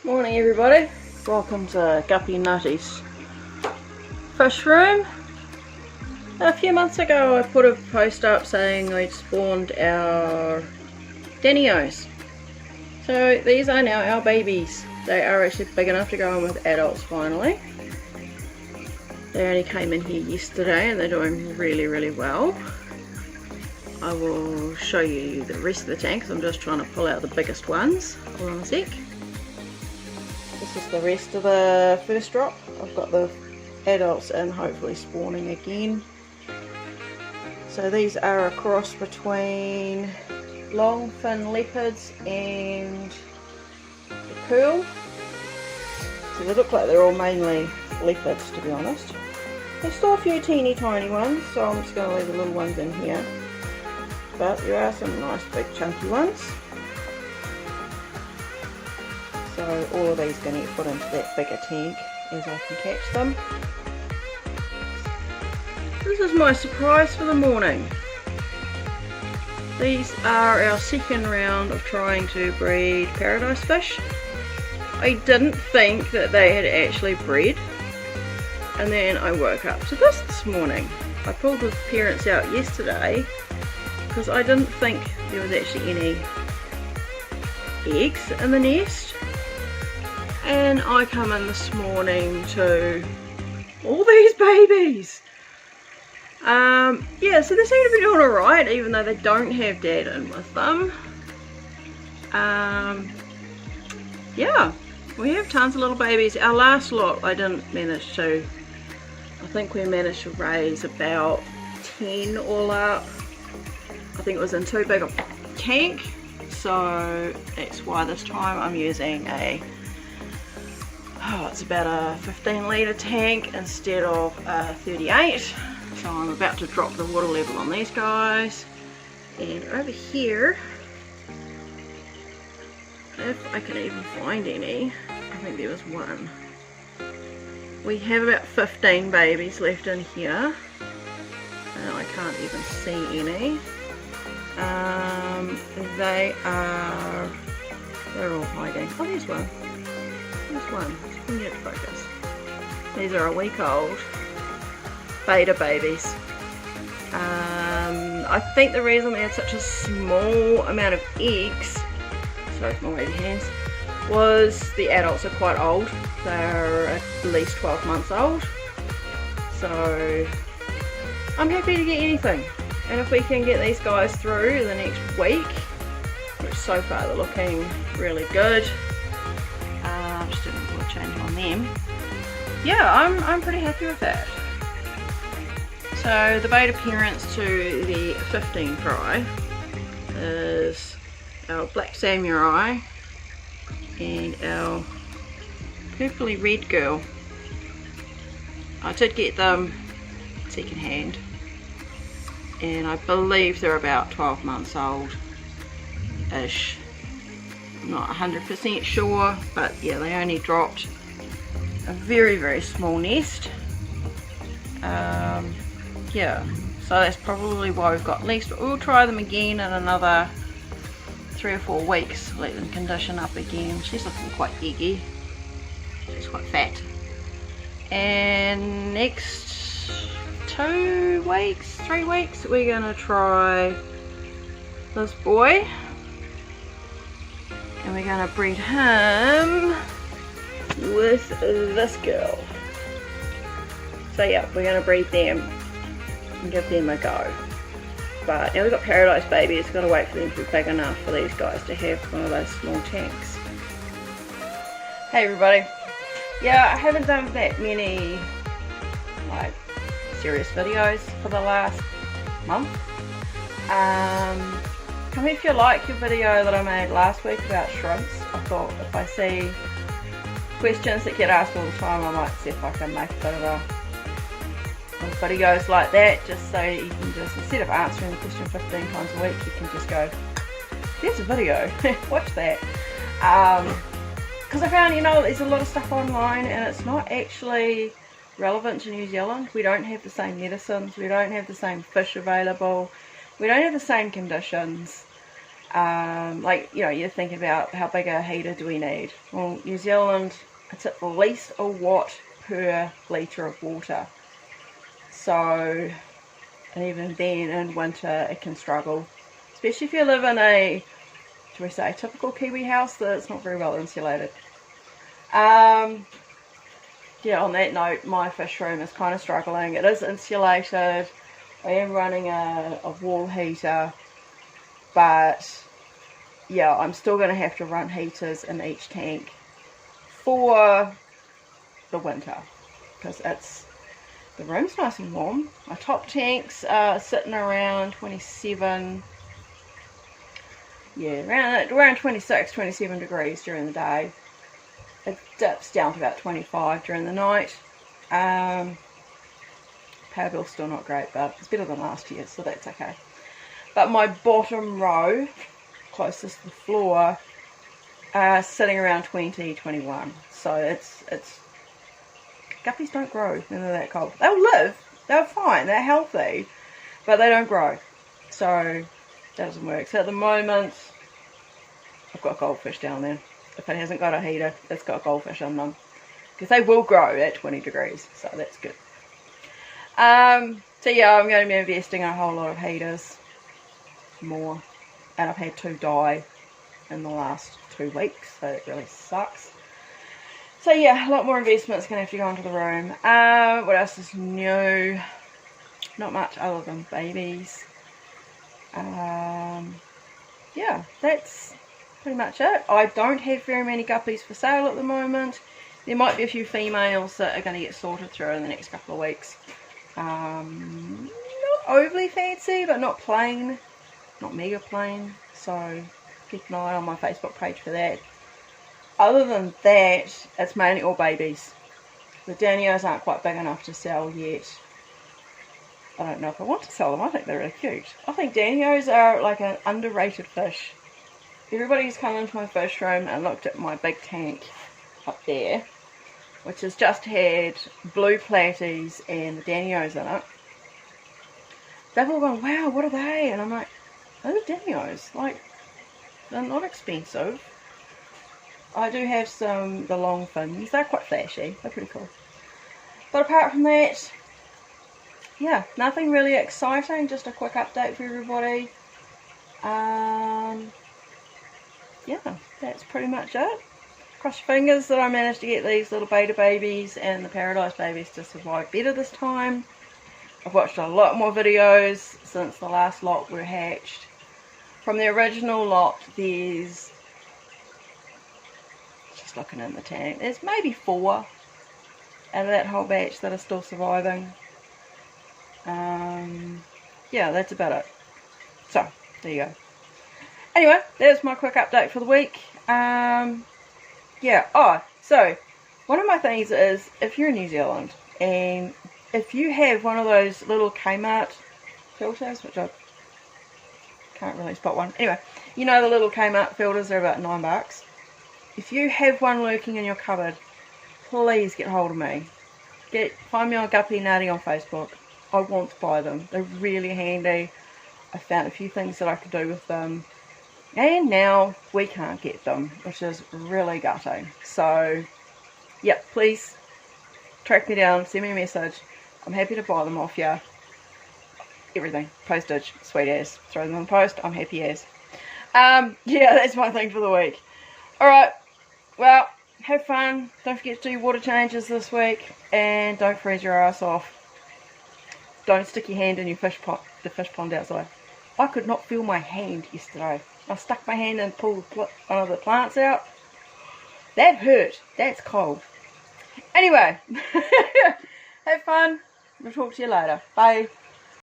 Morning everybody, welcome to Guppy Nutty's fish room. A few months ago I put a post up saying I'd spawned our Danios. So these are now our babies. They are actually big enough to go in with adults finally. They only came in here yesterday and they're doing really well. I will show you the rest of the tank because I'm just trying to pull out the biggest ones. Hold on a sec. This is the rest of the first drop. I've got the adults in, hopefully spawning again. So these are a cross between long fin leopards and the curl. So they look like they're all mainly leopards, to be honest. There's still a few teeny tiny ones, so I'm just going to leave the little ones in here. But there are some nice big chunky ones. So all of these are going to get put into that bigger tank as I can catch them. This is my surprise for the morning. These are our second round of trying to breed paradise fish. I didn't think that they had actually bred, and then I woke up to this morning. I pulled the parents out yesterday because I didn't think there was actually any eggs in the nest. And I come in this morning to all these babies. Yeah, so they seem to be doing alright, even though they don't have dad in with them. Yeah, we have tons of little babies. Our last lot I didn't manage to, I think we managed to raise about 10 all up. I think it was in too big a tank, so that's why this time I'm using it's about a 15 litre tank instead of a 38. So I'm about to drop the water level on these guys. And over here, if I can even find any, I think there was one. We have about 15 babies left in here. And I can't even see any. They're all hiding. Oh, there's one. There's one. Bring it to focus. These are a week old beta babies. I think the reason they had such a small amount of eggs, sorry for my wavy hands, was the adults are quite old. They're at least 12 months old. So I'm happy to get anything. And if we can get these guys through the next week, which so far they're looking really good. Just doing a little change on them. Yeah, I'm pretty happy with that. So the beta parents to the 15 fry is our black samurai and our purpley red girl. I did get them second hand, and I believe they're about 12 months old ish. I'm not 100% sure, but yeah, they only dropped a very small nest. Yeah, so that's probably why we've got least, but we'll try them again in another 3 or 4 weeks, let them condition up again. She's looking quite eggy, she's quite fat. And next 2 weeks, 3 weeks, we're gonna try this boy. And we're going to breed him with this girl. So yeah, we're going to breed them and give them a go. But now we've got paradise babies, got to wait for them to be big enough for these guys to have one of those small tanks. Hey everybody. Yeah, I haven't done that many like serious videos for the last month. Tell me if you like your video that I made last week about shrimps. I thought if I see questions that get asked all the time, I might see if I can make a bit of videos like that, just so you can just, instead of answering the question 15 times a week, you can just go, there's a video, watch that. Because I found, there's a lot of stuff online and it's not actually relevant to New Zealand. We don't have the same medicines, we don't have the same fish available, we don't have the same conditions. Like, you know, you're thinking about how big a heater do we need. Well, New Zealand, it's at least a watt per litre of water. So, and even then in winter it can struggle. Especially if you live in a, should we say, typical Kiwi house that's not very well insulated. Yeah, on that note, my fish room is kind of struggling. It is insulated. I am running a wall heater, but yeah, I'm still going to have to run heaters in each tank for the winter, because the room's nice and warm. My top tanks are sitting around 27, yeah, around 26, 27 degrees during the day. It dips down to about 25 during the night. Power bill's still not great, but it's better than last year, so that's okay. But my bottom row, closest to the floor, sitting around 20, 21. So it's guppies don't grow when they're that cold. They'll live, they're fine, they're healthy, but they don't grow. So that doesn't work. So at the moment, I've got goldfish down there. If it hasn't got a heater, it's got goldfish in them, because they will grow at 20 degrees, so that's good. So yeah, I'm going to be investing in a whole lot of heaters more, and I've had 2 die in the last 2 weeks, so it really sucks. So yeah, a lot more investment's going to have to go into the room. What else is new? Not much other than babies. Yeah, that's pretty much it. I don't have very many guppies for sale at the moment. There might be a few females that are going to get sorted through in the next couple of weeks. Not overly fancy, but not plain, not mega plain, so keep an eye on my Facebook page for that. Other than that, it's mainly all babies. The danios aren't quite big enough to sell yet. I don't know if I want to sell them. I think they're really cute. I think danios are like an underrated fish. Everybody's come into my fish room and looked at my big tank up there, which has just had blue platies and the danios in it. They've all gone, wow, what are they? And I'm like, those are danios. Like, they're not expensive. I do have the long fins. They're quite flashy. They're pretty cool. But apart from that, yeah, nothing really exciting. Just a quick update for everybody. Yeah, that's pretty much it. Cross your fingers that I managed to get these little beta babies and the paradise babies to survive better this time. I've watched a lot more videos since the last lot were hatched. From the original lot, there's, just looking in the tank, there's maybe 4 out of that whole batch that are still surviving. Yeah, that's about it. So, there you go. Anyway, there's my quick update for the week. Yeah, oh, so one of my things is, if you're in New Zealand and if you have one of those little Kmart filters, which I can't really spot one. Anyway, you know the little Kmart filters are about $9. If you have one lurking in your cupboard, please get hold of me. Find me on Guppy Nutty on Facebook. I want to buy them. They're really handy. I found a few things that I could do with them. And now we can't get them, which is really gutting. So, yeah, please track me down, send me a message. I'm happy to buy them off you. Everything. Postage, sweet as. Throw them in the post, I'm happy as. Yeah, that's my thing for the week. Alright, well, have fun. Don't forget to do your water changes this week. And don't freeze your ass off. Don't stick your hand in your the fish pond outside. I could not feel my hand yesterday. I stuck my hand and pulled one of the plants out. That hurt. That's cold. Anyway, have fun. We'll talk to you later. Bye.